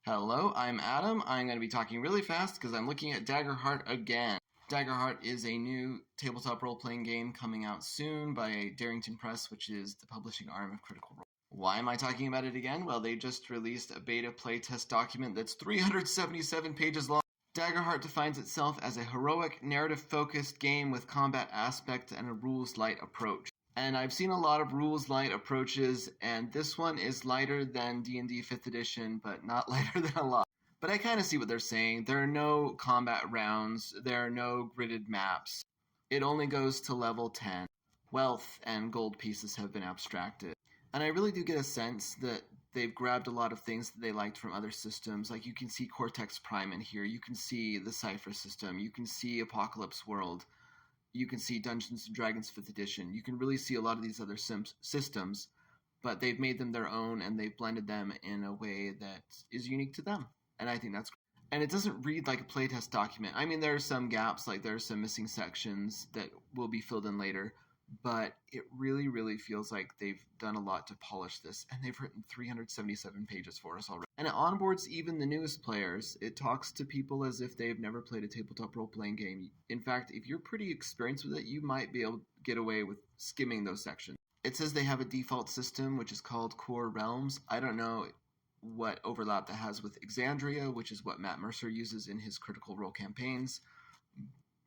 Hello, I'm Adam. I'm going to be talking really fast because I'm looking at Daggerheart again. Daggerheart is a new tabletop role-playing game coming out soon by Darrington Press, which is the publishing arm of Critical Role. Why am I talking about it again? Well, they just released a beta playtest document that's 377 pages long. Daggerheart defines itself as a heroic, narrative-focused game with combat aspects and a rules-light approach. And I've seen a lot of rules light approaches, and this one is lighter than D&D 5th edition, but not lighter than a lot. But I kind of see what they're saying. There are no combat rounds, there are no gridded maps. It only goes to level 10. Wealth and gold pieces have been abstracted. And I really do get a sense that they've grabbed a lot of things that they liked from other systems. Like you can see Cortex Prime in here, you can see the Cypher system, you can see Apocalypse World. You can see Dungeons & Dragons 5th edition. You can really see a lot of these other systems, but they've made them their own and they've blended them in a way that is unique to them. And I think that's great. And it doesn't read like a playtest document. I mean, there are some gaps, like there are some missing sections that will be filled in later, but it really, really feels like they've done a lot to polish this, and they've written 377 pages for us already. And it onboards even the newest players. It talks to people as if they've never played a tabletop role-playing game. In fact, if you're pretty experienced with it, you might be able to get away with skimming those sections. It says they have a default system, which is called Core Realms. I don't know what overlap that has with Exandria, which is what Matt Mercer uses in his Critical Role campaigns,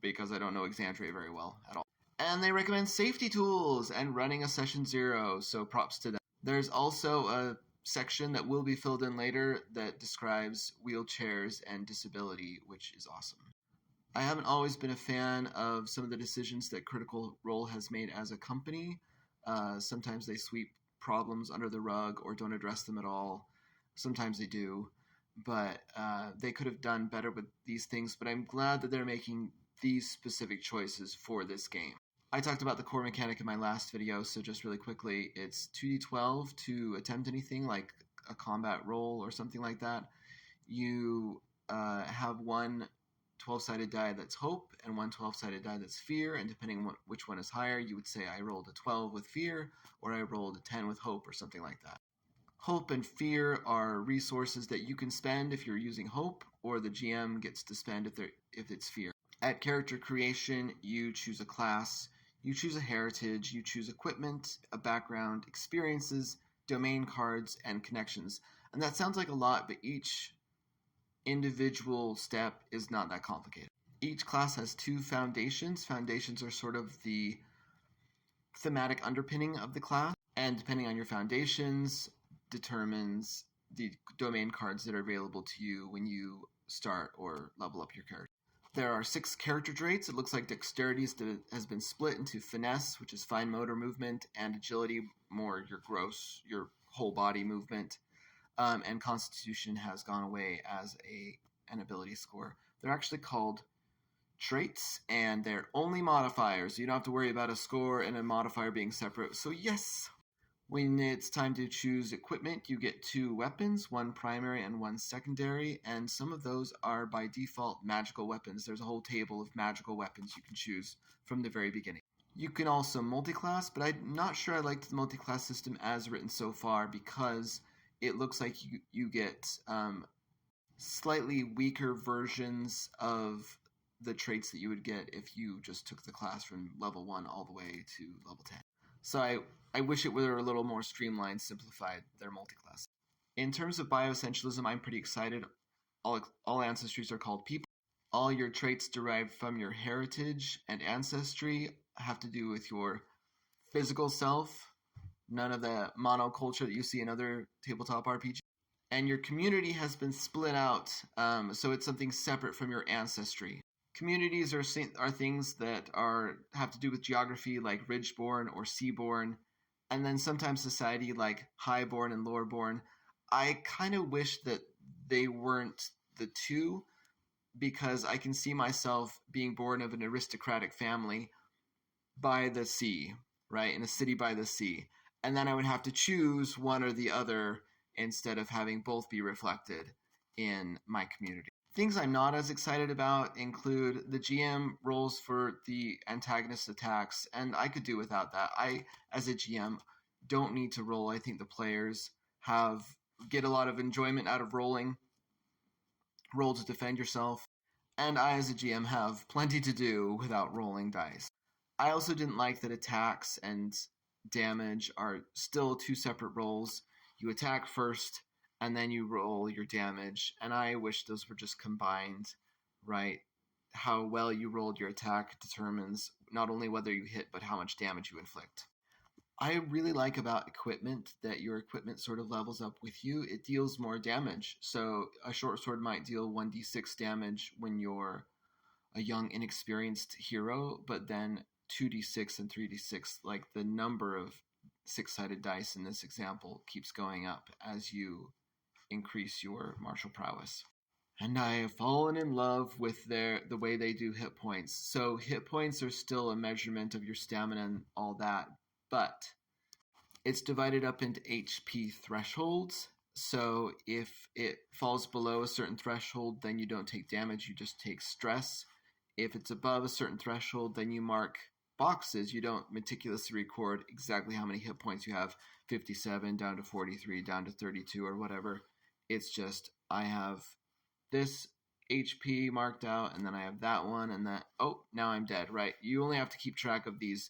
because I don't know Exandria very well at all. And they recommend safety tools and running a session 0, so props to them. There's also a section that will be filled in later that describes wheelchairs and disability, which is awesome. I haven't always been a fan of some of the decisions that Critical Role has made as a company. Sometimes they sweep problems under the rug or don't address them at all. Sometimes they do, but they could have done better with these things, but I'm glad that they're making these specific choices for this game. I talked about the core mechanic in my last video, so just really quickly, it's 2d12 to attempt anything like a combat roll or something like that. You have one 12-sided die that's hope and one 12-sided die that's fear, and depending on which one is higher, you would say I rolled a 12 with fear or I rolled a 10 with hope or something like that. Hope and fear are resources that you can spend if you're using hope, or the GM gets to spend if it's fear. At character creation, you choose a class, you choose a heritage, you choose equipment, a background, experiences, domain cards, and connections. And that sounds like a lot, but each individual step is not that complicated. Each class has 2 foundations. Foundations are sort of the thematic underpinning of the class, and depending on your foundations, determines the domain cards that are available to you when you start or level up your character. There are 6 character traits. It looks like dexterity has been split into finesse, which is fine motor movement, and agility, more your whole body movement. And constitution has gone away as an ability score. They're actually called traits, and they're only modifiers. You don't have to worry about a score and a modifier being separate. So yes, when it's time to choose equipment, you get 2 weapons, one primary and one secondary, and some of those are by default magical weapons. There's a whole table of magical weapons you can choose from the very beginning. You can also multiclass, but I'm not sure I liked the multiclass system as written so far, because it looks like you get slightly weaker versions of the traits that you would get if you just took the class from level 1 all the way to level 10. So I wish it were a little more streamlined, simplified, their multiclass. In terms of bioessentialism, I'm pretty excited. All ancestries are called people. All your traits derived from your heritage and ancestry have to do with your physical self. None of the monoculture that you see in other tabletop RPGs. And your community has been split out, so it's something separate from your ancestry. Communities are things that have to do with geography, like ridgeborn or seaborn, and then sometimes society, like highborn and lowerborn. I kind of wish that they weren't the two, because I can see myself being born of an aristocratic family by the sea, right, in a city by the sea, and then I would have to choose one or the other instead of having both be reflected in my community. Things I'm not as excited about include the GM rolls for the antagonist attacks, and I could do without that. I, as a GM, don't need to roll. I think the players get a lot of enjoyment out of rolling. roll to defend yourself, and I, as a GM, have plenty to do without rolling dice. I also didn't like that attacks and damage are still two separate rolls. You attack first, and then you roll your damage, and I wish those were just combined, right? How well you rolled your attack determines not only whether you hit, but how much damage you inflict. I really like about equipment that your equipment sort of levels up with you. It deals more damage. So a short sword might deal 1d6 damage when you're a young, inexperienced hero, but then 2d6 and 3d6, like the number of six-sided dice in this example, keeps going up as you increase your martial prowess. And I have fallen in love with the way they do hit points. So hit points are still a measurement of your stamina and all that, but it's divided up into HP thresholds. So if it falls below a certain threshold, then you don't take damage, you just take stress. If it's above a certain threshold, then you mark boxes. You don't meticulously record exactly how many hit points you have, 57 down to 43, down to 32 or whatever. It's just, I have this HP marked out, and then I have that one, and that, oh, now I'm dead, right? You only have to keep track of these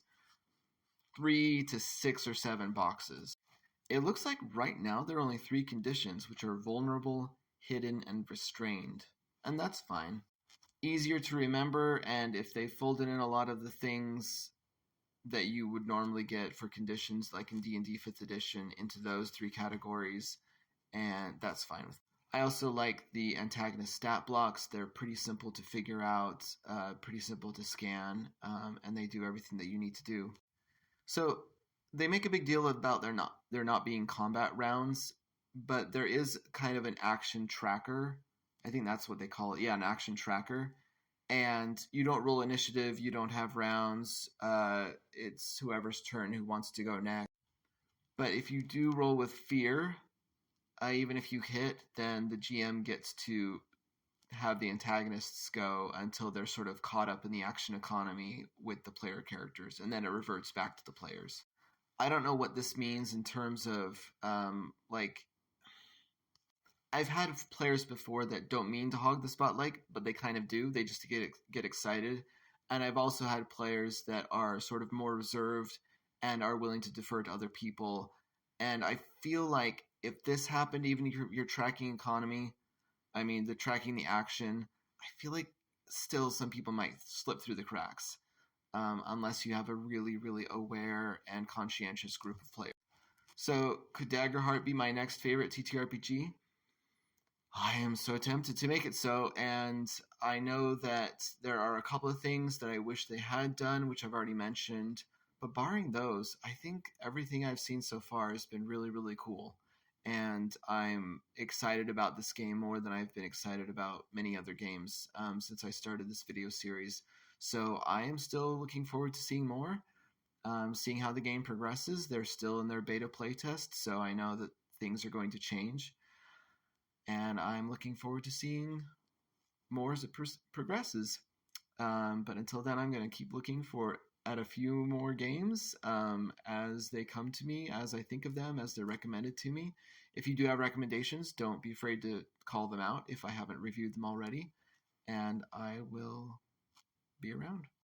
3 to 6 or 7 boxes. It looks like right now there are only 3 conditions, which are vulnerable, hidden, and restrained. And that's fine. Easier to remember, and if they folded in a lot of the things that you would normally get for conditions like in D&D 5th edition into those 3 categories, and that's fine with me. I also like the antagonist stat blocks. They're pretty simple to figure out, pretty simple to scan, and they do everything that you need to do. So they make a big deal about there not being combat rounds, but there is kind of an action tracker. I think that's what they call it. Yeah, an action tracker. And you don't roll initiative. You don't have rounds. It's whoever's turn who wants to go next. But if you do roll with fear, even if you hit, then the GM gets to have the antagonists go until they're sort of caught up in the action economy with the player characters, and then it reverts back to the players. I don't know what this means in terms of, I've had players before that don't mean to hog the spotlight, but they kind of do. They just get excited. And I've also had players that are sort of more reserved and are willing to defer to other people. And I feel like if this happened, even your tracking economy, the tracking the action, I feel like still some people might slip through the cracks, unless you have a really, really aware and conscientious group of players. So could Daggerheart be my next favorite TTRPG? I am so tempted to make it so, and I know that there are a couple of things that I wish they had done, which I've already mentioned, but barring those, I think everything I've seen so far has been really, really cool. And I'm excited about this game more than I've been excited about many other games since I started this video series. So I am still looking forward to seeing more, seeing how the game progresses. They're still in their beta playtest, so I know that things are going to change. And I'm looking forward to seeing more as it progresses. But until then, I'm going to keep looking at a few more games as they come to me, as I think of them, as they're recommended to me. If you do have recommendations, don't be afraid to call them out if I haven't reviewed them already, and I will be around.